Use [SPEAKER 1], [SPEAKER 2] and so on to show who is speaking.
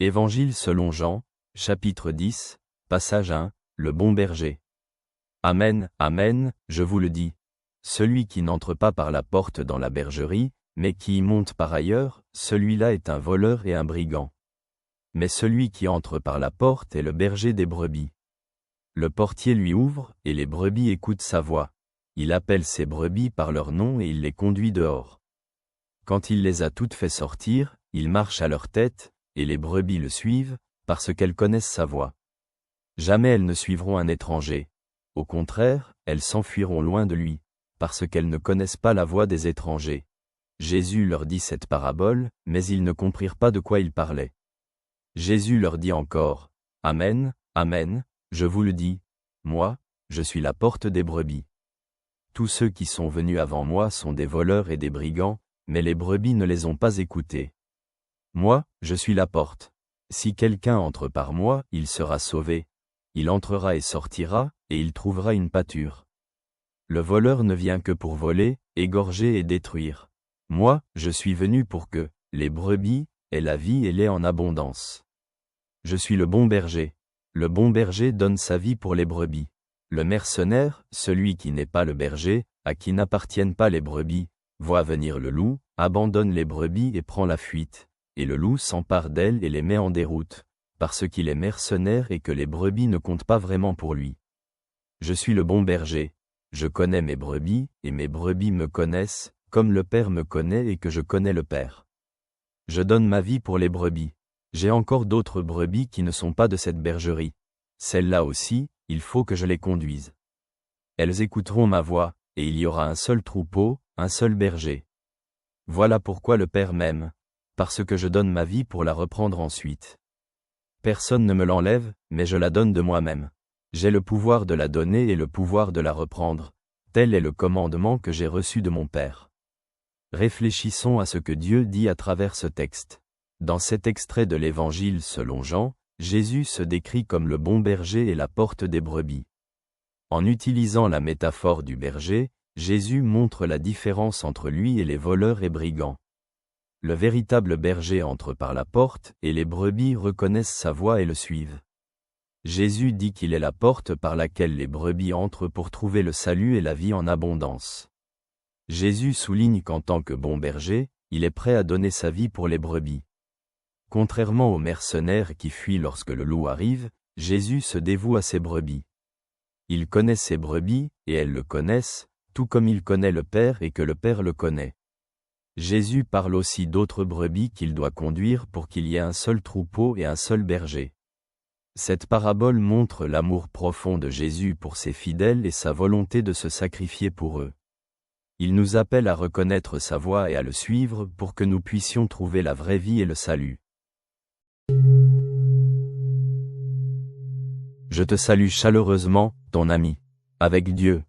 [SPEAKER 1] Évangile selon Jean, chapitre 10, passage 1, le bon berger. Amen, amen, je vous le dis. Celui qui n'entre pas par la porte dans la bergerie, mais qui y monte par ailleurs, celui-là est un voleur et un brigand. Mais celui qui entre par la porte est le berger des brebis. Le portier lui ouvre, et les brebis écoutent sa voix. Il appelle ses brebis par leur nom et il les conduit dehors. Quand il les a toutes fait sortir, il marche à leur tête, et les brebis le suivent, parce qu'elles connaissent sa voix. Jamais elles ne suivront un étranger. Au contraire, elles s'enfuiront loin de lui, parce qu'elles ne connaissent pas la voix des étrangers. Jésus leur dit cette parabole, mais ils ne comprirent pas de quoi il parlait. Jésus leur dit encore, « Amen, amen, je vous le dis, moi, je suis la porte des brebis. Tous ceux qui sont venus avant moi sont des voleurs et des brigands, mais les brebis ne les ont pas écoutés. Moi, je suis la porte. Si quelqu'un entre par moi, il sera sauvé. Il entrera et sortira, et il trouvera une pâture. Le voleur ne vient que pour voler, égorger et détruire. Moi, je suis venu pour que les brebis aient la vie et l'aient en abondance. Je suis le bon berger. Le bon berger donne sa vie pour les brebis. Le mercenaire, celui qui n'est pas le berger, à qui n'appartiennent pas les brebis, voit venir le loup, abandonne les brebis et prend la fuite. Et le loup s'empare d'elles et les met en déroute, parce qu'il est mercenaire et que les brebis ne comptent pas vraiment pour lui. Je suis le bon berger. Je connais mes brebis, et mes brebis me connaissent, comme le Père me connaît et que je connais le Père. Je donne ma vie pour les brebis. J'ai encore d'autres brebis qui ne sont pas de cette bergerie. Celles-là aussi, il faut que je les conduise. Elles écouteront ma voix, et il y aura un seul troupeau, un seul berger. Voilà pourquoi le Père m'aime, parce que je donne ma vie pour la reprendre ensuite. Personne ne me l'enlève, mais je la donne de moi-même. J'ai le pouvoir de la donner et le pouvoir de la reprendre, tel est le commandement que j'ai reçu de mon Père. Réfléchissons à ce que Dieu dit à travers ce texte. Dans cet extrait de l'Évangile selon Jean, Jésus se décrit comme le bon berger et la porte des brebis. En utilisant la métaphore du berger, Jésus montre la différence entre lui et les voleurs et brigands. Le véritable berger entre par la porte et les brebis reconnaissent sa voix et le suivent. Jésus dit qu'il est la porte par laquelle les brebis entrent pour trouver le salut et la vie en abondance. Jésus souligne qu'en tant que bon berger, il est prêt à donner sa vie pour les brebis. Contrairement aux mercenaires qui fuient lorsque le loup arrive, Jésus se dévoue à ses brebis. Il connaît ses brebis, et elles le connaissent, tout comme il connaît le Père et que le Père le connaît. Jésus parle aussi d'autres brebis qu'il doit conduire pour qu'il y ait un seul troupeau et un seul berger. Cette parabole montre l'amour profond de Jésus pour ses fidèles et sa volonté de se sacrifier pour eux. Il nous appelle à reconnaître sa voix et à le suivre pour que nous puissions trouver la vraie vie et le salut. Je te salue chaleureusement, ton ami. Avec Dieu.